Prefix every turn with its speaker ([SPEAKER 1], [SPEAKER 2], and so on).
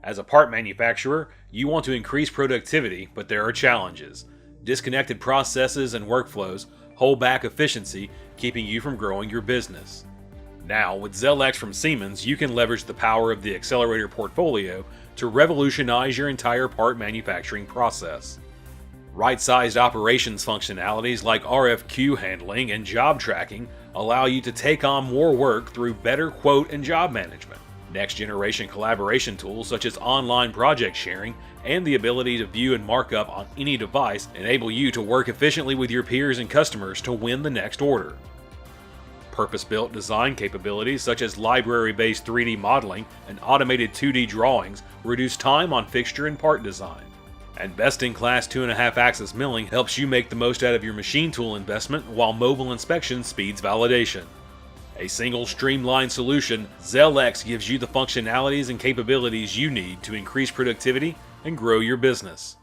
[SPEAKER 1] As a part manufacturer, you want to increase productivity, but there are challenges. Disconnected processes and workflows hold back efficiency, keeping you from growing your business. Now, with Zel X from Siemens, you can leverage the power of the accelerator portfolio to revolutionize your entire part manufacturing process. Right-sized operations functionalities like RFQ handling and job tracking allow you to take on more work through better quote and job management. Next-generation collaboration tools such as online project sharing and the ability to view and mark up on any device enable you to work efficiently with your peers and customers to win the next order. Purpose-built design capabilities such as library-based 3D modeling and automated 2D drawings reduce time on fixture and part design. And best-in-class 2.5-axis milling helps you make the most out of your machine tool investment while mobile inspection speeds validation. A single streamlined solution, Zel X gives you the functionalities and capabilities you need to increase productivity and grow your business.